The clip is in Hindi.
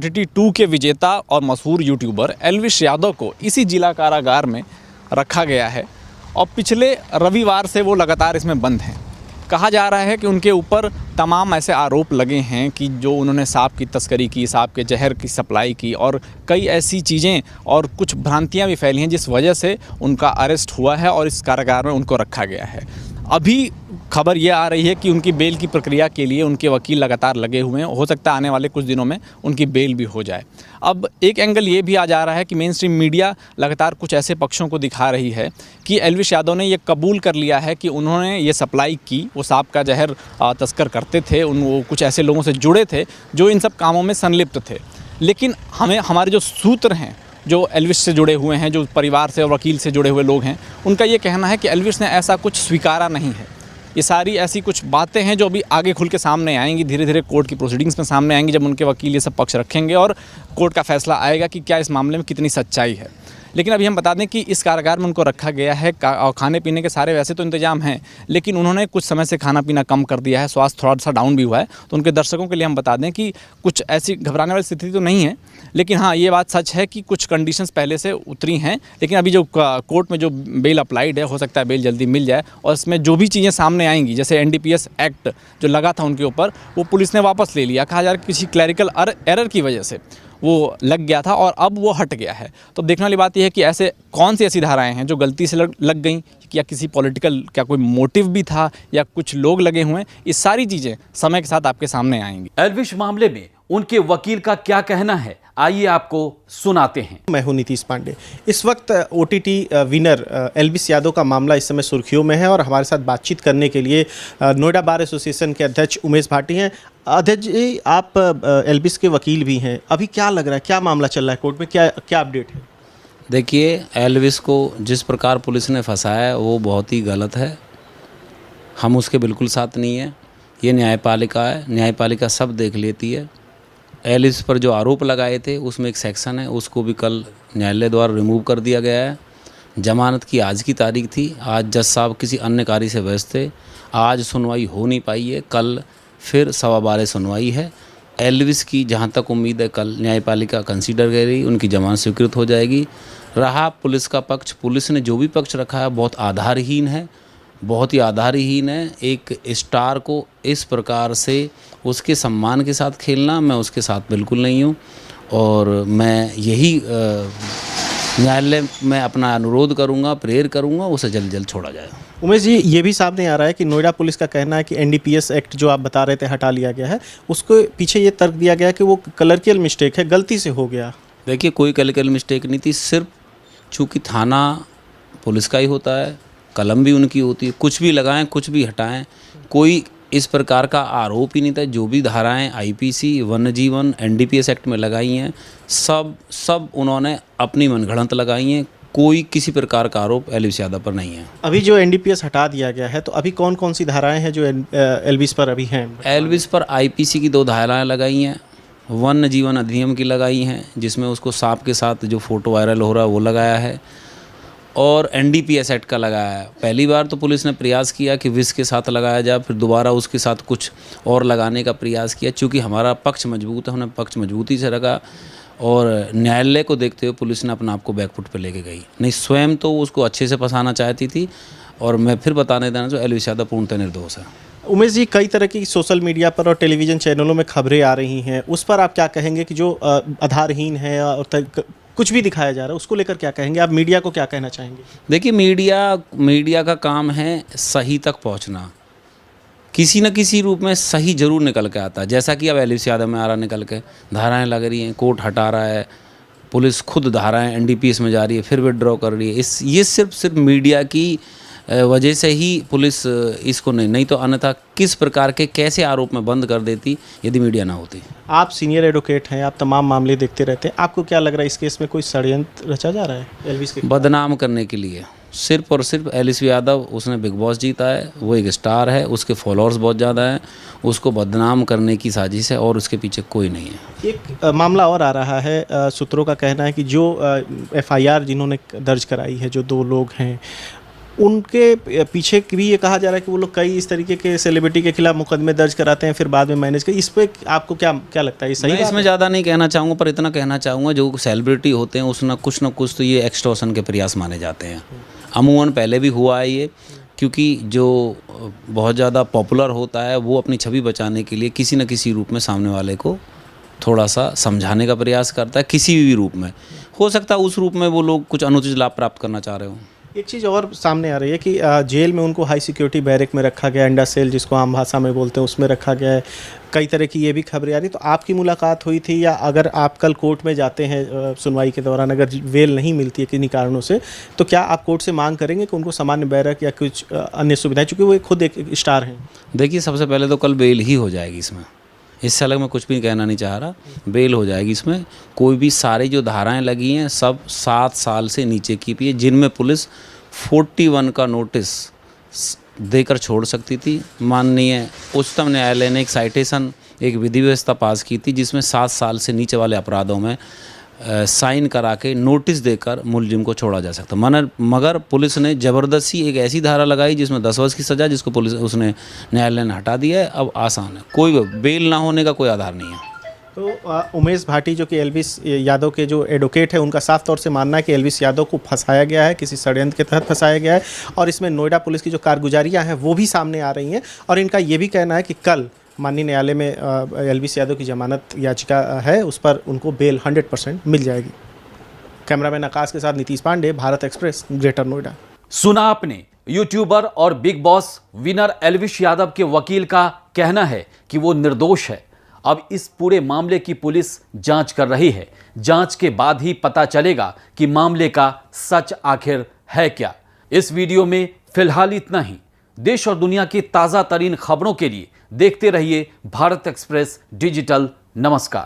OTT 2 के विजेता और मशहूर यूट्यूबर एल्विश यादव को इसी जिला कारागार में रखा गया है और पिछले रविवार से वो लगातार इसमें बंद हैं। कहा जा रहा है कि उनके ऊपर तमाम ऐसे आरोप लगे हैं कि जो उन्होंने सांप की तस्करी की, सांप के जहर की सप्लाई की और कई ऐसी चीज़ें और कुछ भ्रांतियां भी फैली हैं जिस वजह से उनका अरेस्ट हुआ है और इस कारागार में उनको रखा गया है। अभी खबर ये आ रही है कि उनकी बेल की प्रक्रिया के लिए उनके वकील लगातार लगे हुए हैं। हो सकता है आने वाले कुछ दिनों में उनकी बेल भी हो जाए। अब एक एंगल ये भी आ जा रहा है कि मेन स्ट्रीम मीडिया लगातार कुछ ऐसे पक्षों को दिखा रही है कि एल्विश यादव ने ये कबूल कर लिया है कि उन्होंने ये सप्लाई की, वो सांप का जहर तस्कर करते थे, वो कुछ ऐसे लोगों से जुड़े थे जो इन सब कामों में संलिप्त थे। लेकिन हमारे जो सूत्र हैं, जो एल्विश से जुड़े हुए हैं, जो परिवार से और वकील से जुड़े हुए लोग हैं, उनका ये कहना है कि एल्विश ने ऐसा कुछ स्वीकारा नहीं है। ये सारी ऐसी कुछ बातें हैं जो अभी आगे खुल के सामने आएंगी, धीरे धीरे कोर्ट की प्रोसीडिंग्स में सामने आएंगी जब उनके वकील ये सब पक्ष रखेंगे और कोर्ट का फैसला आएगा कि क्या इस मामले में कितनी सच्चाई है। लेकिन अभी हम बता दें कि इस कारागार में उनको रखा गया है। खाने पीने के सारे वैसे तो इंतजाम हैं, लेकिन उन्होंने कुछ समय से खाना पीना कम कर दिया है, स्वास्थ्य थोड़ा सा डाउन भी हुआ है। तो उनके दर्शकों के लिए हम बता दें कि कुछ ऐसी घबराने वाली स्थिति तो नहीं है, लेकिन हाँ ये बात सच है कि कुछ कंडीशंस पहले से उतरी हैं। लेकिन अभी जो कोर्ट में जो बेल अप्लाइड है, हो सकता है बेल जल्दी मिल जाए और इसमें जो भी चीज़ें सामने आएंगी, जैसे NDPS एक्ट जो लगा था उनके ऊपर, वो पुलिस ने वापस ले लिया। कहा जा रहा है किसी क्लैरिकल एरर की वजह से वो लग गया था और अब वो हट गया है। तो देखने वाली बात यह है कि ऐसे कौन सी ऐसी धाराएं हैं जो गलती से लग गई, या किसी पॉलिटिकल क्या कोई मोटिव भी था या कुछ लोग लगे हुए हैं। ये सारी चीज़ें समय के साथ आपके सामने आएंगी। एल्विश मामले में उनके वकील का क्या कहना है, आइए आपको सुनाते हैं। मैं हूं नीतीश पांडे। इस वक्त OTT विनर एल्विश यादव का मामला इस समय सुर्खियों में है और हमारे साथ बातचीत करने के लिए नोएडा बार एसोसिएशन के अध्यक्ष उमेश भाटी हैं। अध्यक्ष जी, आप एल्विश के वकील भी हैं, अभी क्या लग रहा है, क्या मामला चल रहा है कोर्ट में, क्या अपडेट है? देखिए, एल्विश को जिस प्रकार पुलिस ने फंसाया है वो बहुत ही गलत है। हम उसके बिल्कुल साथ नहीं है। ये न्यायपालिका है, न्यायपालिका सब देख लेती है। एल्विश पर जो आरोप लगाए थे उसमें एक सेक्शन है, उसको भी कल न्यायालय द्वारा रिमूव कर दिया गया है। जमानत की आज की तारीख थी, आज जज साहब किसी अन्य कार्य से व्यस्त थे, आज सुनवाई हो नहीं पाई है। कल फिर 12:15 सुनवाई है। एल्विश की जहाँ तक उम्मीद है कल न्यायपालिका कंसीडर करेगी, उनकी जमानत स्वीकृत हो जाएगी। रहा पुलिस का पक्ष, पुलिस ने जो भी पक्ष रखा है बहुत आधारहीन है, बहुत ही आधारहीन है। एक स्टार को इस प्रकार से उसके सम्मान के साथ खेलना, मैं उसके साथ बिल्कुल नहीं हूँ और मैं यही न्यायालय में अपना अनुरोध करूँगा, प्रेयर करूँगा उसे जल्द जल्द छोड़ा जाए। उमेश जी, ये भी सामने आ रहा है कि नोएडा पुलिस का कहना है कि NDPS एक्ट जो आप बता रहे थे हटा लिया गया है, उसको पीछे ये तर्क दिया गया कि वो क्लर्कियल मिस्टेक है, गलती से हो गया। देखिए, कोई क्लर्कियल मिस्टेक नहीं थी, सिर्फ चूँकि थाना पुलिस का ही होता है, कलम भी उनकी होती है, कुछ भी लगाएं कुछ भी हटाएं, कोई इस प्रकार का आरोप ही नहीं था। जो भी धाराएं IPC, वन्य जीवन, NDPS एक्ट में लगाई हैं सब उन्होंने अपनी मनगढ़ंत लगाई हैं। कोई किसी प्रकार का आरोप एल्विश यादव पर नहीं है। अभी जो NDPS हटा दिया गया है तो अभी कौन कौन सी धाराएं हैं जो एल्विश पर अभी हैं? एल्विश पर IPC की 2 धाराएँ लगाई हैं, वन्य जीवन अधिनियम की लगाई हैं जिसमें उसको सांप के साथ जो फ़ोटो वायरल हो रहा है वो लगाया है, और NDPS एक्ट का लगाया है। पहली बार तो पुलिस ने प्रयास किया कि विष के साथ लगाया जाए, फिर दोबारा उसके साथ कुछ और लगाने का प्रयास किया। चूँकि हमारा पक्ष मजबूत है, उन्होंने पक्ष मजबूती से रखा और न्यायालय को देखते हुए पुलिस ने अपना आप को बैकफुट पे लेके गई। नहीं, स्वयं तो उसको अच्छे से फंसाना चाहती थी। और मैं फिर बताने देना जो एल्विश यादव पूर्णतः निर्दोष है। उमेश जी, कई तरह की सोशल मीडिया पर और टेलीविज़न चैनलों में खबरें आ रही हैं, उस पर आप क्या कहेंगे कि जो आधारहीन है और कुछ भी दिखाया जा रहा है, उसको लेकर क्या कहेंगे आप? मीडिया को क्या कहना चाहेंगे? देखिए, मीडिया का काम है सही तक पहुंचना, किसी न किसी रूप में सही जरूर निकल के आता है। जैसा कि अब एल्विश यादव में आ रहा निकल के, धाराएं लग रही हैं, कोर्ट हटा रहा है, पुलिस खुद धाराएं NDPS में जा रही है, फिर विड्रॉ कर रही है। ये सिर्फ मीडिया की वजह से ही पुलिस इसको नहीं तो अन्यथा किस प्रकार के कैसे आरोप में बंद कर देती यदि मीडिया ना होती। आप सीनियर एडवोकेट हैं, आप तमाम मामले देखते रहते हैं, आपको क्या लग रहा है इस केस में कोई षड्यंत्र रचा जा रहा है एल्विश के बदनाम करने के लिए? सिर्फ और सिर्फ एल्विश यादव, उसने बिग बॉस जीता है, वो एक स्टार है, उसके फॉलोअर्स बहुत ज़्यादा हैं, उसको बदनाम करने की साजिश है और उसके पीछे कोई नहीं है। एक मामला और आ रहा है, सूत्रों का कहना है कि जो FIR जिन्होंने दर्ज कराई है, जो 2 लोग हैं, उनके पीछे भी ये कहा जा रहा है कि वो लोग कई इस तरीके के सेलिब्रिटी के खिलाफ मुकदमे दर्ज कराते हैं, फिर बाद में मैनेज कर। इस पे आपको क्या क्या लगता है, ये सही मैं बात इसमें है? ज़्यादा नहीं कहना चाहूँगा, पर इतना कहना चाहूँगा जो सेलिब्रिटी होते हैं उसमें कुछ ना कुछ तो ये एक्सटॉर्शन के प्रयास माने जाते हैं। अमूमन पहले भी हुआ है ये, क्योंकि जो बहुत ज़्यादा पॉपुलर होता है वो अपनी छवि बचाने के लिए किसी न किसी रूप में सामने वाले को थोड़ा सा समझाने का प्रयास करता है, किसी भी रूप में। हो सकता है उस रूप में वो लोग कुछ अनुचित लाभ प्राप्त करना चाह रहे हो। एक चीज़ और सामने आ रही है कि जेल में उनको हाई सिक्योरिटी बैरक में रखा गया, अंडा सेल जिसको आम भाषा में बोलते हैं, उसमें रखा गया है। कई तरह की ये भी खबरें आ रही। तो आपकी मुलाकात हुई थी, या अगर आप कल कोर्ट में जाते हैं सुनवाई के दौरान, अगर वेल नहीं मिलती है किन्हीं कारणों से, तो क्या आप कोर्ट से मांग करेंगे कि उनको सामान्य बैरक या कुछ अन्य सुविधाएं, चूँकि वो खुद एक स्टार हैं? देखिए, सबसे पहले तो कल बेल ही हो जाएगी इसमें, इससे अलग मैं कुछ भी कहना नहीं चाह रहा। बेल हो जाएगी इसमें। कोई भी सारी जो धाराएं लगी हैं सब 7 साल से नीचे की भी है, जिनमें पुलिस 41 का नोटिस देकर छोड़ सकती थी। माननीय उच्चतम न्यायालय ने एक साइटेशन, एक विधि व्यवस्था पास की थी जिसमें 7 साल से नीचे वाले अपराधों में साइन करा के नोटिस देकर मुलजिम को छोड़ा जा सकता। मगर पुलिस ने ज़बरदस्ती एक ऐसी धारा लगाई जिसमें 10 वर्ष की सज़ा, जिसको उसने न्यायालय ने हटा दिया है। अब आसान है, कोई बेल ना होने का कोई आधार नहीं है। तो उमेश भाटी जो कि एल्विस यादव के जो एडवोकेट है, उनका साफ तौर से मानना है कि एल्विस यादव को फंसाया गया है, किसी षड्यंत्र के तहत फंसाया गया है, और इसमें नोएडा पुलिस की जो कारगुजारियां हैं वो भी सामने आ रही हैं। और इनका ये भी कहना है कि कल माननीय न्यायालय में एल्विस यादव की जमानत याचिका है, उस पर उनको बेल 100% मिल जाएगी। कैमरामैन आकाश के साथ नीतीश पांडे, भारत एक्सप्रेस, ग्रेटर नोएडा। सुना आपने, यूट्यूबर और big boss winner Elvis Yadav के वकील का कहना है कि वो निर्दोष है। अब इस पूरे मामले की पुलिस जांच कर रही है। जांच के बाद ही पता चलेगा कि मामले का सच आखिर है क्या। इस वीडियो में फिलहाल इतना ही। देश और दुनिया की ताजा तरीन खबरों के लिए देखते रहिए भारत एक्सप्रेस डिजिटल। नमस्कार।